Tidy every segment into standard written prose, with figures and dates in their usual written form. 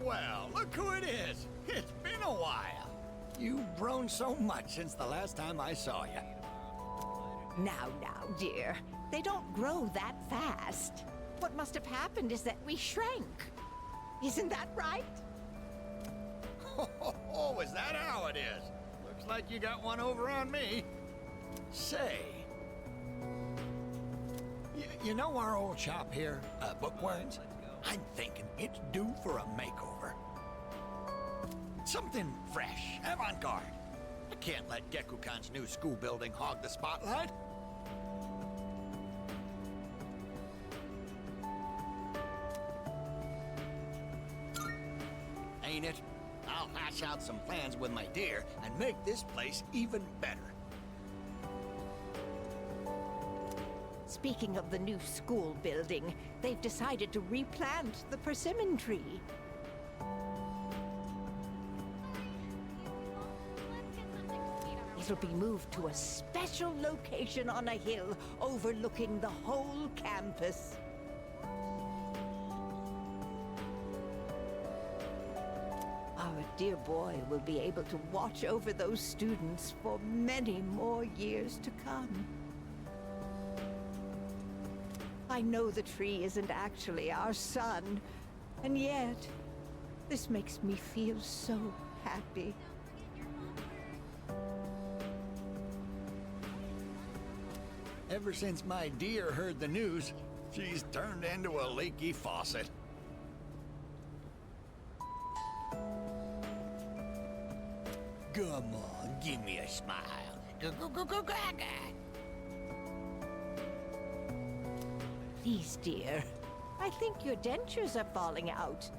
Well, look who it is. It's been a while. You've grown so much since the last time I saw you. Now, dear. They don't grow that fast. What must have happened is that we shrank. Isn't that right? Oh, is that how it is? Looks like you got one over on me. Say, you know our old shop here, Bookworms? I'm thinking it's due for a makeover. Something fresh, avant-garde. I can't let Gekukan's new school building hog the spotlight. Ain't it? I'll hash out some plans with my dear and make this place even better. Speaking of the new school building, they've decided to replant the persimmon tree. It'll be moved to a special location on a hill overlooking the whole campus. Our dear boy will be able to watch over those students for many more years to come. I know the tree isn't actually our son, and yet, this makes me feel so happy. Ever since my dear heard the news, she's turned into a leaky faucet. Come on, give me a smile. Please, dear. I think your dentures are falling out.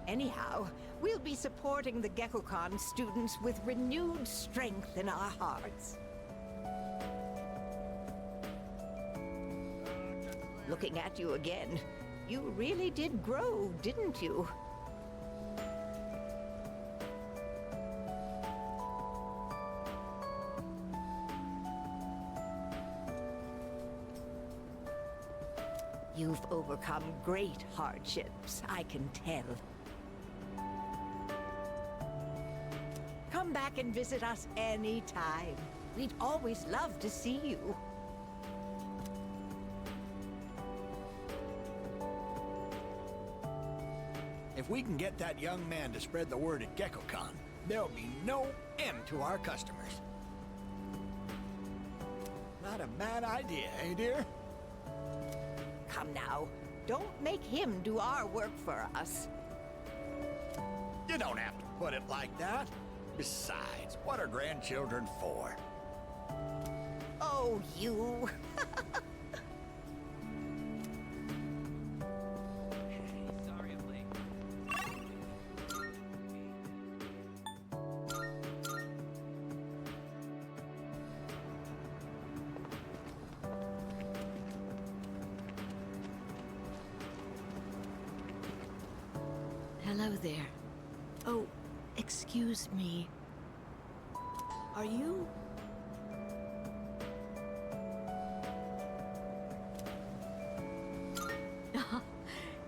Anyhow, we'll be supporting the Gekukan students with renewed strength in our hearts. Looking at you again, you really did grow, didn't you? You've overcome great hardships, I can tell. Come back and visit us anytime. We'd always love to see you. If we can get that young man to spread the word at Gekukan, there'll be no end to our customers. Not a bad idea, eh, dear? Come now, don't make him do our work for us. You don't have to put it like that. Besides, what are grandchildren for? Oh, you. Sorry I'm late. Hello there. Oh, excuse me. Are you...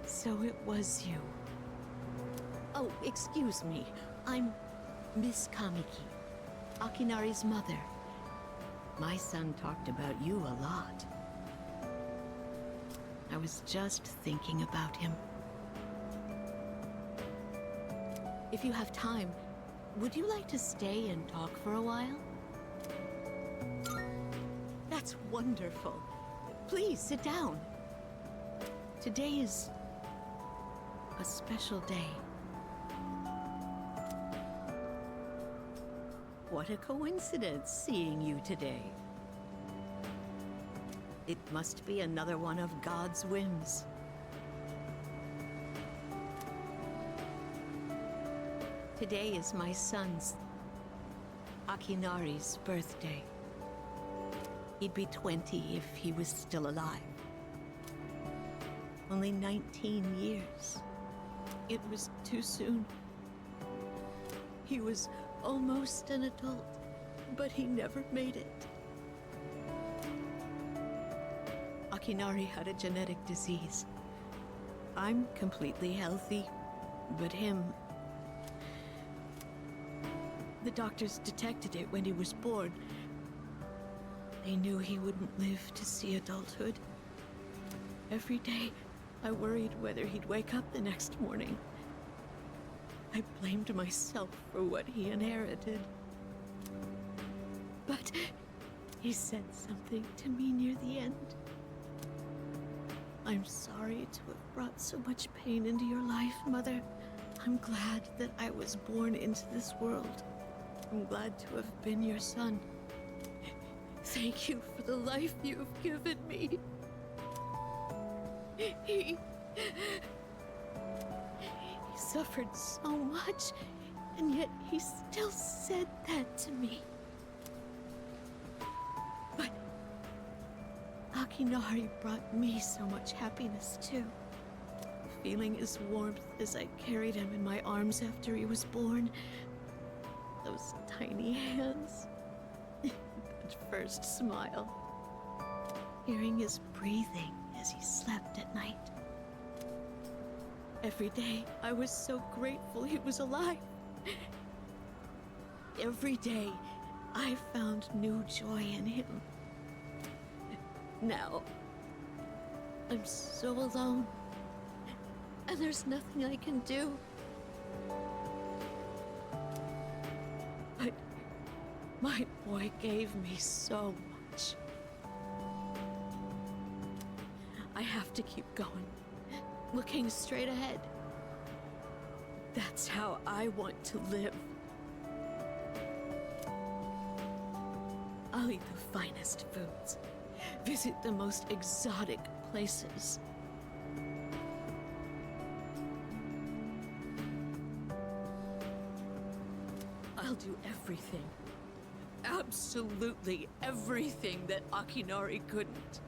So it was you. Oh, excuse me. I'm Miss Kamiki, Akinari's mother. My son talked about you a lot. I was just thinking about him. If you have time, would you like to stay and talk for a while? That's wonderful. Please, sit down. Today is a special day. What a coincidence seeing you today. It must be another one of God's whims. Today is my son's, Akinari's, birthday. He'd be 20 if he was still alive. Only 19 years. It was too soon. He was almost an adult, but he never made it. Akinari had a genetic disease. I'm completely healthy, but him... The doctors detected it when he was born. They knew he wouldn't live to see adulthood. Every day, I worried whether he'd wake up the next morning. I blamed myself for what he inherited. But he said something to me near the end. I'm sorry to have brought so much pain into your life, Mother. I'm glad that I was born into this world. I'm glad to have been your son. Thank you for the life you've given me. He suffered so much, and yet he still said that to me. But Akinari brought me so much happiness too. Feeling his warmth as I carried him in my arms after he was born. Those tiny hands. That first smile. Hearing his breathing as he slept at night. Every day, I was so grateful he was alive. Every day, I found new joy in him. Now, I'm so alone, and there's nothing I can do. But my boy gave me so much. I have to keep going, looking straight ahead. That's how I want to live. I'll eat the finest foods, visit the most exotic places. I'll do everything, absolutely everything that Akinari couldn't.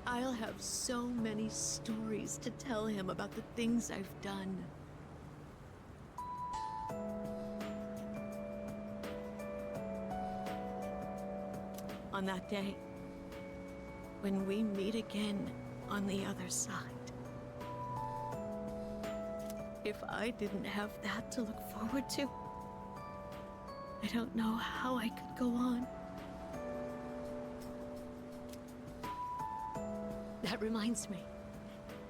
I'll have so many stories to tell him about the things I've done. On that day, when we meet again on the other side. If I didn't have that to look forward to, I don't know how I could go on. That reminds me,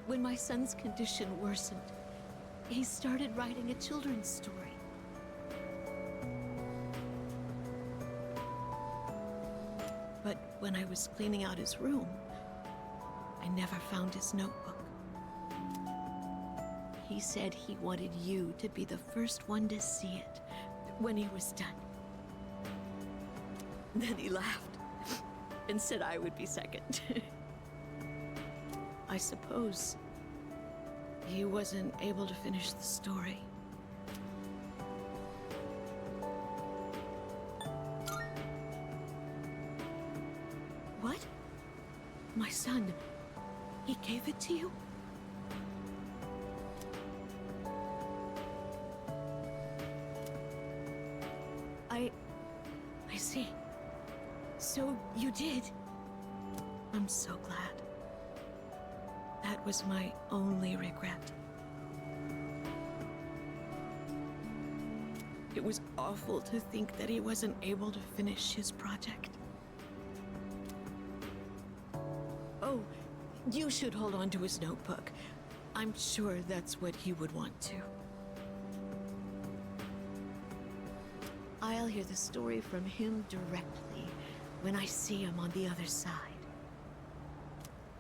when my son's condition worsened, he started writing a children's story. But when I was cleaning out his room, I never found his notebook. He said he wanted you to be the first one to see it when he was done. Then he laughed and said I would be second. I suppose he wasn't able to finish the story. What? My son, he gave it to you? I see. So you did. I'm so glad. That was my only regret. It was awful to think that he wasn't able to finish his project. Oh, you should hold on to his notebook. I'm sure that's what he would want to. I'll hear the story from him directly when I see him on the other side.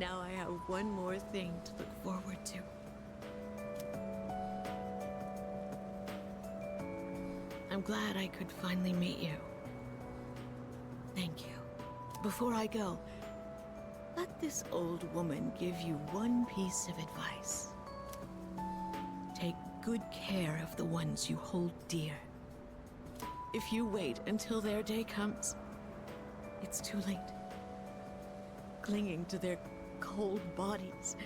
Now I have one more thing to look forward to. I'm glad I could finally meet you. Thank you. Before I go, let this old woman give you one piece of advice. Take good care of the ones you hold dear. If you wait until their day comes, it's too late. Clinging to their cold bodies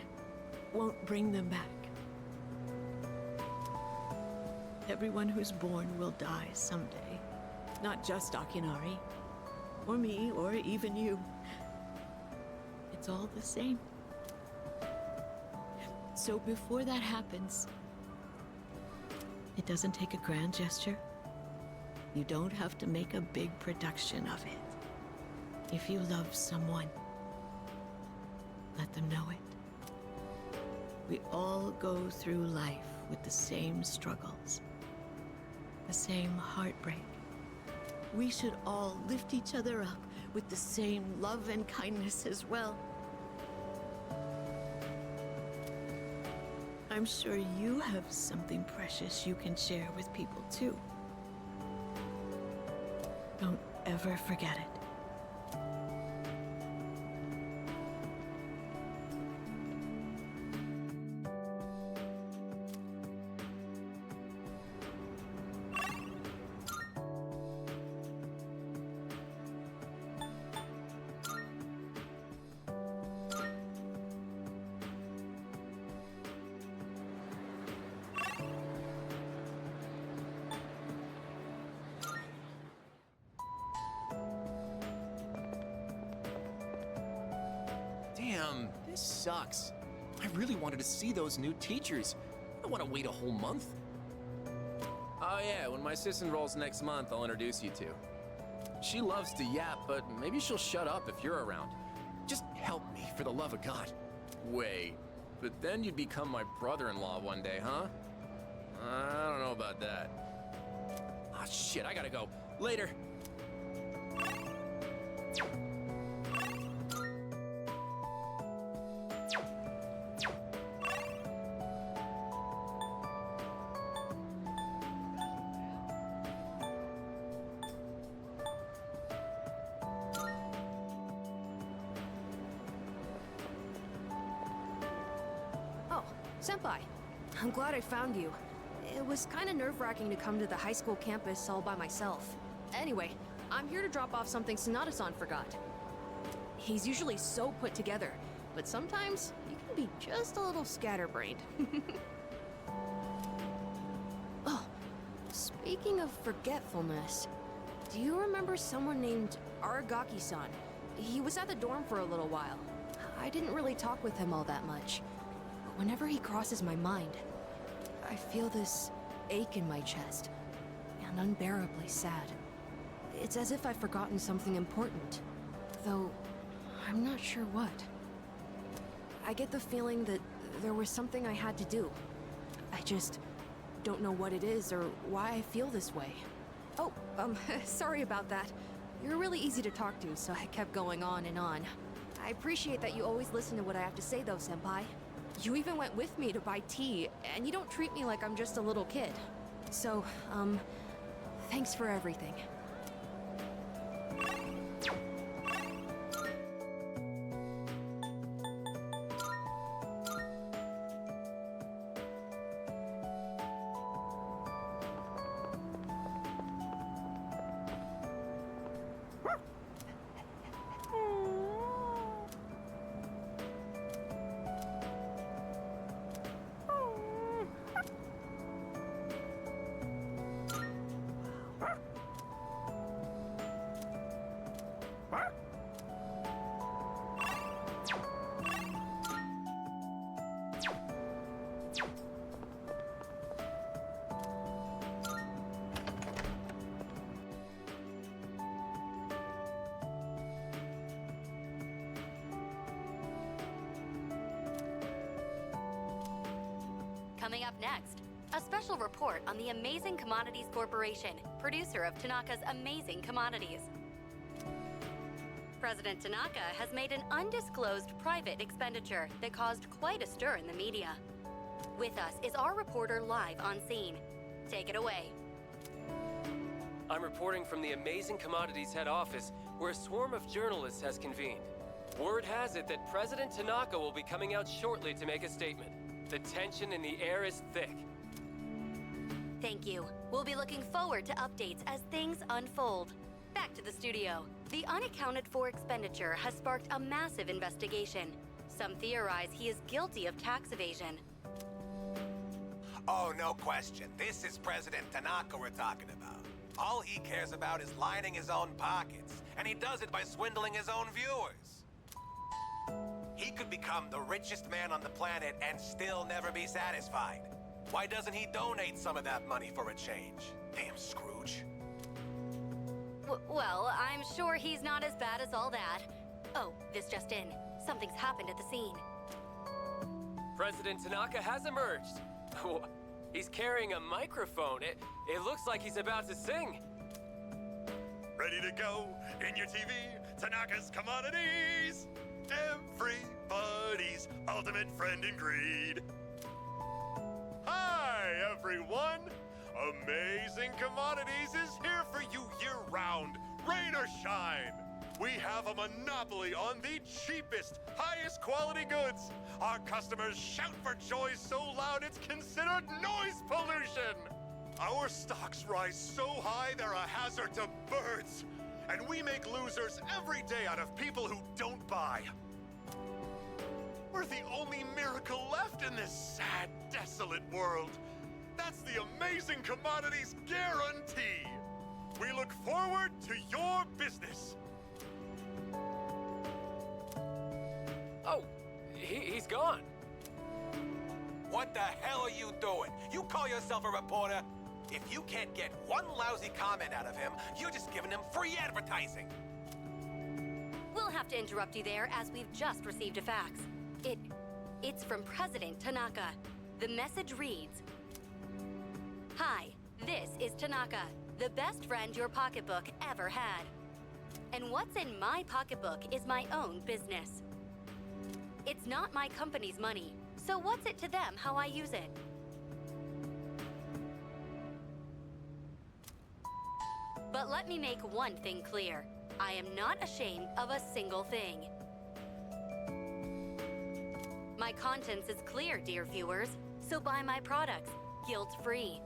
won't bring them back. Everyone who's born will die someday. Not just Akinari, or me, or even you. It's all the same. So before that happens, it doesn't take a grand gesture. You don't have to make a big production of it. If you love someone, let them know it. We all go through life with the same struggles, the same heartbreak. We should all lift each other up with the same love and kindness as well. I'm sure you have something precious you can share with people too. Don't ever forget it. Damn, this sucks. I really wanted to see those new teachers. I don't want to wait a whole month. Oh yeah, when my sis enrolls next month, I'll introduce you to. She loves to yap, but maybe she'll shut up if you're around. Just help me, for the love of God. Wait, but then you'd become my brother-in-law one day, huh? I don't know about that. Ah, shit, I gotta go. Later. Oh, Senpai. I'm glad I found you. It was kind of nerve-wracking to come to the high school campus all by myself. Anyway, I'm here to drop off something Sonata-san forgot. He's usually so put together, but sometimes he can be just a little scatterbrained. Oh, speaking of forgetfulness, do you remember someone named Aragaki-san? He was at the dorm for a little while. I didn't really talk with him all that much. But whenever he crosses my mind, I feel this ache in my chest, and unbearably sad. It's as if I've forgotten something important, though I'm not sure what. I get the feeling that there was something I had to do. I just don't know what it is or why I feel this way. Oh, sorry about that. You're really easy to talk to, so I kept going on and on. I appreciate that you always listen to what I have to say though, Senpai. You even went with me to buy tea, and you don't treat me like I'm just a little kid. So, thanks for everything. Coming up next, a special report on the Amazing Commodities Corporation, producer of Tanaka's Amazing Commodities. President Tanaka has made an undisclosed private expenditure that caused quite a stir in the media. With us is our reporter live on scene. Take it away. I'm reporting from the Amazing Commodities head office, where a swarm of journalists has convened. Word has it that President Tanaka will be coming out shortly to make a statement. The tension in the air is thick. Thank you. We'll be looking forward to updates as things unfold. Back to the studio. The unaccounted for expenditure has sparked a massive investigation. Some theorize he is guilty of tax evasion. Oh, no question. This is President Tanaka we're talking about. All he cares about is lining his own pockets, and he does it by swindling his own viewers. He could become the richest man on the planet and still never be satisfied. Why doesn't he donate some of that money for a change? Damn Scrooge. Well, I'm sure he's not as bad as all that. Oh, this just in. Something's happened at the scene. President Tanaka has emerged. He's carrying a microphone. It looks like he's about to sing. Ready to go? In your TV, Tanaka's Commodities! Everybody's ultimate friend in greed. Hi, everyone! Amazing Commodities is here for you year-round, rain or shine. We have a monopoly on the cheapest, highest quality goods. Our customers shout for joy so loud it's considered noise pollution. Our stocks rise so high they're a hazard to birds. And we make losers every day out of people who don't buy. We're the only miracle left in this sad, desolate world. That's the Amazing Commodities guarantee. We look forward to your business. Oh, he's gone. What the hell are you doing? You call yourself a reporter? If you can't get one lousy comment out of him, you're just giving him free advertising. We'll have to interrupt you there as we've just received a fax. It's from President Tanaka. The message reads, "Hi, this is Tanaka, the best friend your pocketbook ever had. And what's in my pocketbook is my own business. It's not my company's money, so what's it to them how I use it? But let me make one thing clear. I am not ashamed of a single thing. My conscience is clear, dear viewers, so buy my products, guilt-free."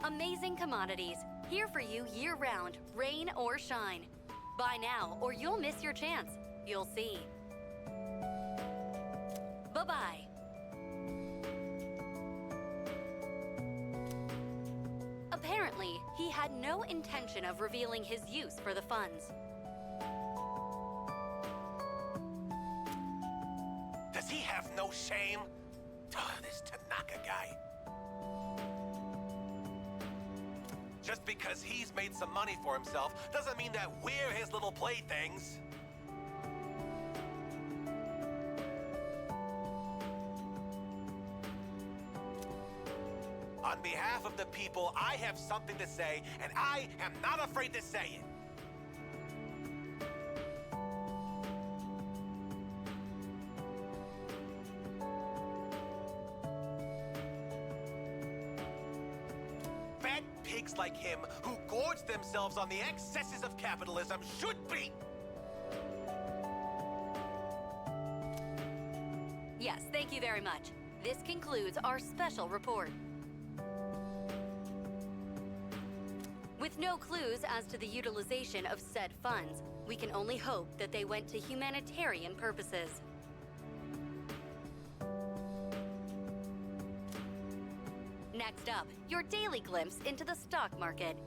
Amazing Commodities, here for you year-round, rain or shine. Buy now, or you'll miss your chance. You'll see. Bye-bye. Apparently, he had no intention of revealing his use for the funds. Does he have no shame? This Tanaka guy. Just because he's made some money for himself doesn't mean that we're his little playthings. On behalf of the people, I have something to say, and I am not afraid to say it. Fat pigs like him who gorge themselves on the excesses of capitalism should be. Yes, thank you very much. This concludes our special report. With no clues as to the utilization of said funds, we can only hope that they went to humanitarian purposes. Next up, your daily glimpse into the stock market.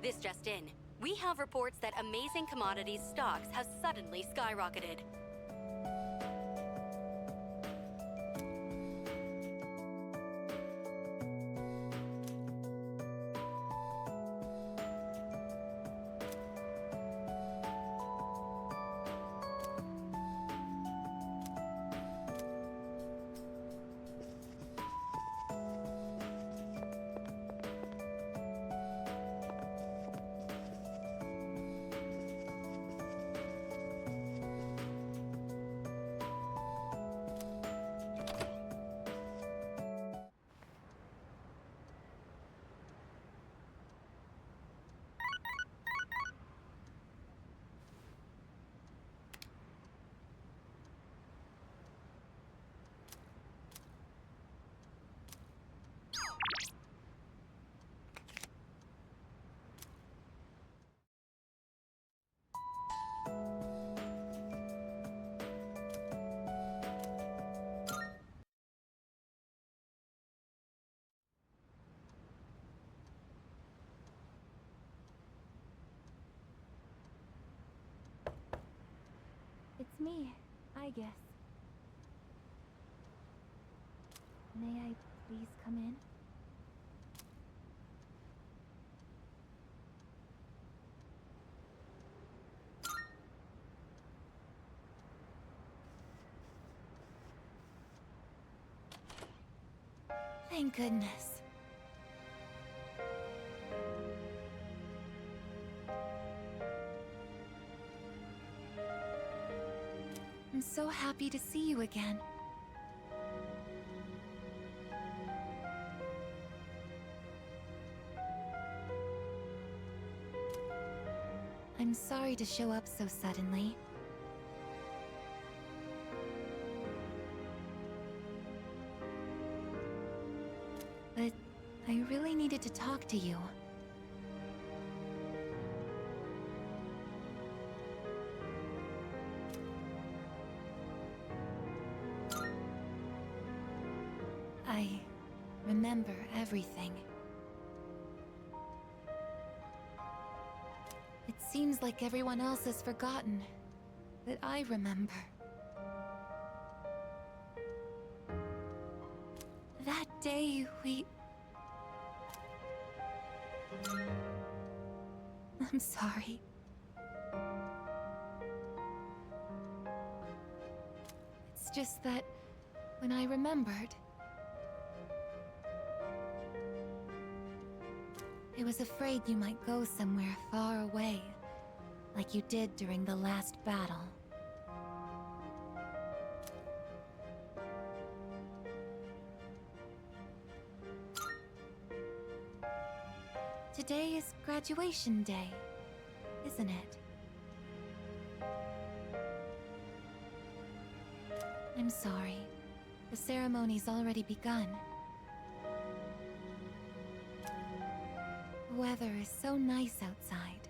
This just in. We have reports that Amazing Commodities stocks have suddenly skyrocketed. me, I guess. May I please come in? Thank goodness. I'm so happy to see you again. I'm sorry to show up so suddenly. But I really needed to talk to you. I remember everything. It seems like everyone else has forgotten, but I remember. That day we... I'm sorry. It's just that when I remembered, I was afraid you might go somewhere far away, like you did during the last battle. Today is graduation day, isn't it? I'm sorry. The ceremony's already begun. The weather is so nice outside.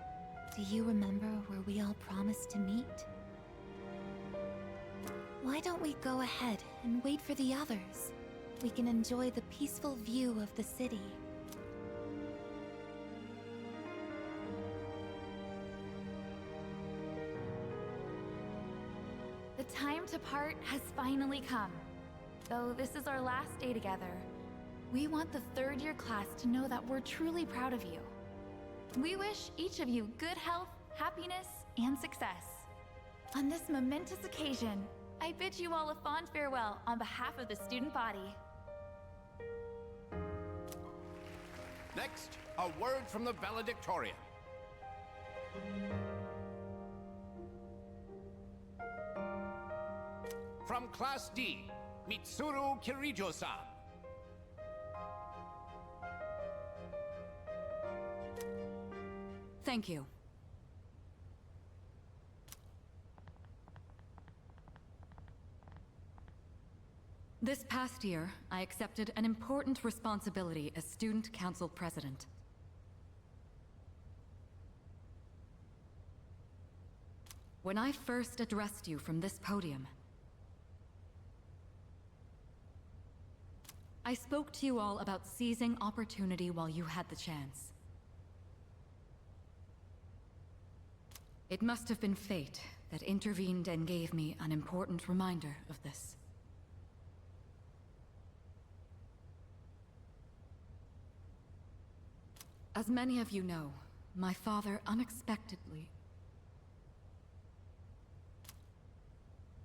Do you remember where we all promised to meet? Why don't we go ahead and wait for the others? We can enjoy the peaceful view of the city. The time to part has finally come. Though this is our last day together, we want the third-year class to know that we're truly proud of you. We wish each of you good health, happiness, and success. On this momentous occasion, I bid you all a fond farewell on behalf of the student body. Next, a word from the valedictorian. From Class D, Mitsuru Kirijo-san. Thank you. This past year, I accepted an important responsibility as Student Council President. When I first addressed you from this podium, I spoke to you all about seizing opportunity while you had the chance. It must have been fate that intervened and gave me an important reminder of this. As many of you know, my father unexpectedly...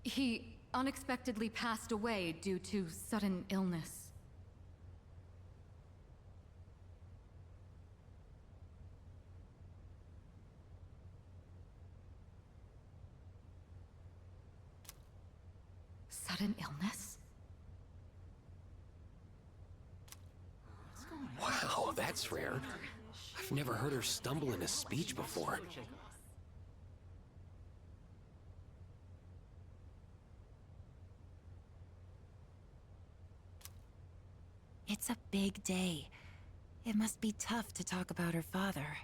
He unexpectedly passed away due to sudden illness. Sudden illness? Wow, that's rare. I've never heard her stumble in a speech before. It's a big day. It must be tough to talk about her father.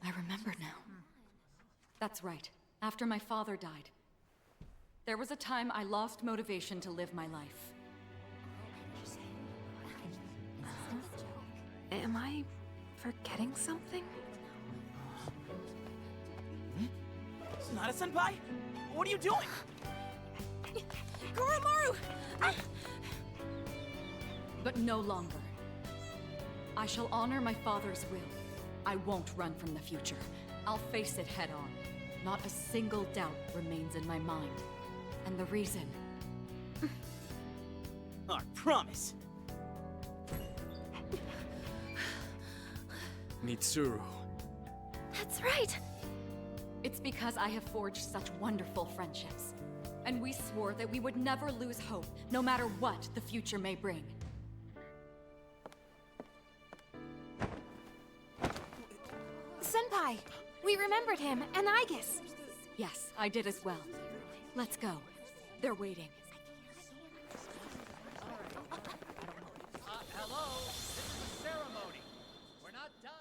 I remember now. That's right. After my father died, there was a time I lost motivation to live my life. Am I forgetting something? Sonata-senpai? What are you doing? Goromaru! But no longer. I shall honor my father's will. I won't run from the future. I'll face it head on. Not a single doubt remains in my mind. And the reason... I promise. Mitsuru. That's right! It's because I have forged such wonderful friendships. And we swore that we would never lose hope, no matter what the future may bring. Senpai! We remembered him, and Aigis! Yes, I did as well. Let's go. They're waiting. Hello? This is a ceremony. We're not done.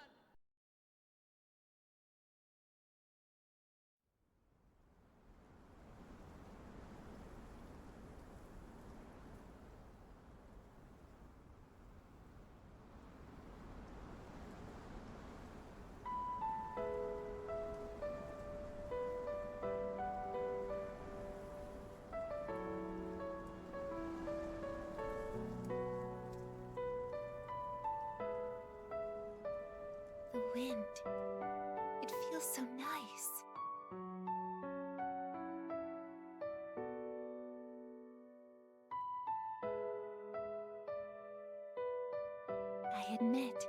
The wind. It feels so nice. I admit,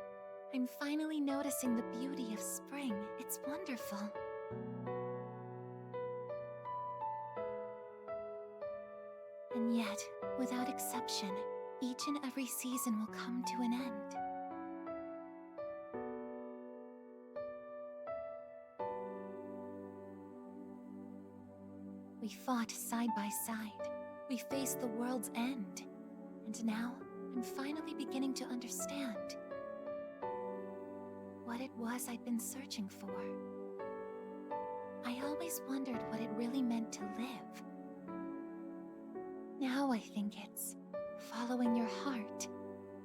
I'm finally noticing the beauty of spring. It's wonderful. And yet, without exception, each and every season will come to an end. We fought side by side. We faced the world's end. And now, I'm finally beginning to understand what it was I'd been searching for. I always wondered what it really meant to live. Now I think it's following your heart,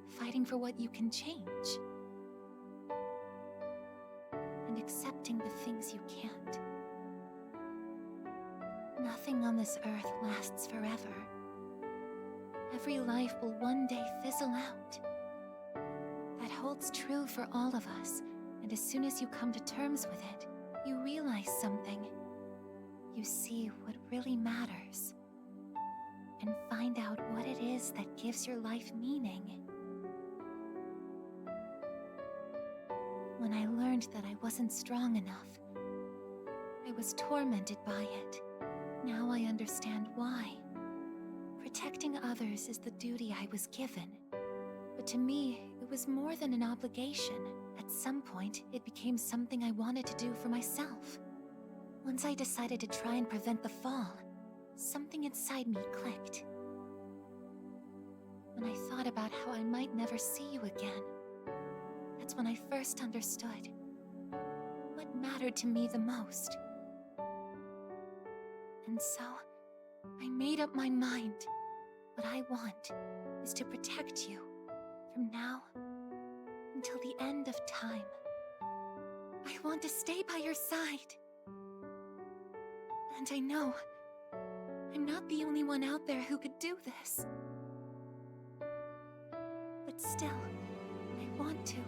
fighting for what you can change, and accepting the things you can't. Nothing on this earth lasts forever. Every life will one day fizzle out. That holds true for all of us, and as soon as you come to terms with it, you realize something. You see what really matters, and find out what it is that gives your life meaning. When I learned that I wasn't strong enough, I was tormented by it. Now I understand why. Protecting others is the duty I was given. But to me, it was more than an obligation. At some point, it became something I wanted to do for myself. Once I decided to try and prevent the fall, something inside me clicked. When I thought about how I might never see you again, that's when I first understood what mattered to me the most. And so, I made up my mind. What I want is to protect you from now until the end of time. I want to stay by your side. And I know I'm not the only one out there who could do this. But still, I want to.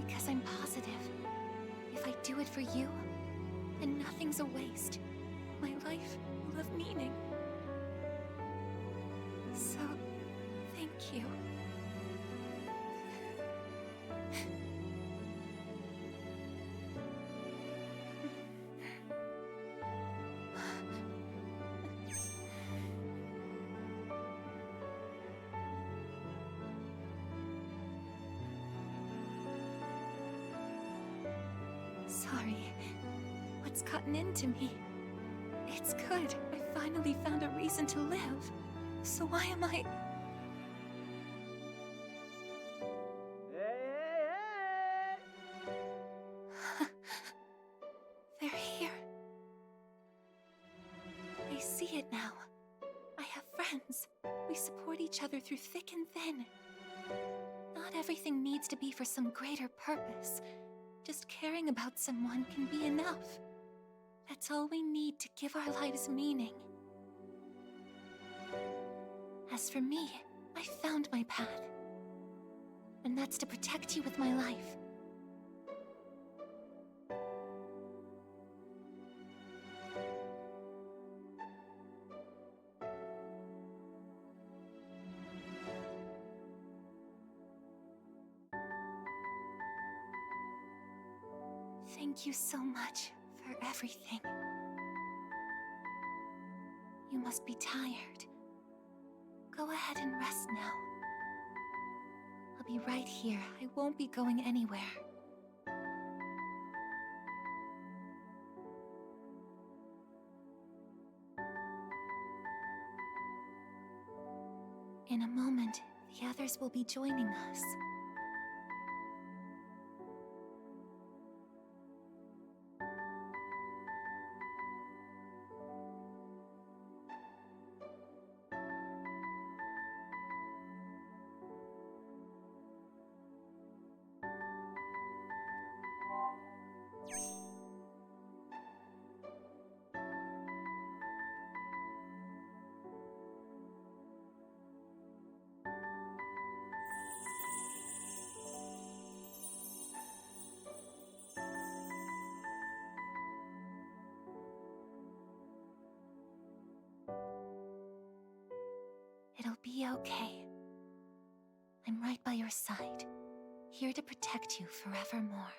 Because I'm positive, if I do it for you, then nothing's a waste. My life will have meaning. So, thank you. Sorry. What's gotten into me? It's good. I finally found a reason to live. So why am I... They're here. I see it now. I have friends. We support each other through thick and thin. Not Not everything needs to be for some greater purpose. Just caring about someone can be enough. That's all we need to give our lives meaning. As for me, I found my path. And that's to protect you with my life. Thank you so much for everything. You must be tired. Go ahead and rest now. I'll be right here. I won't be going anywhere. In a moment, the others will be joining us. It'll be okay. I'm right by your side, here to protect you forevermore.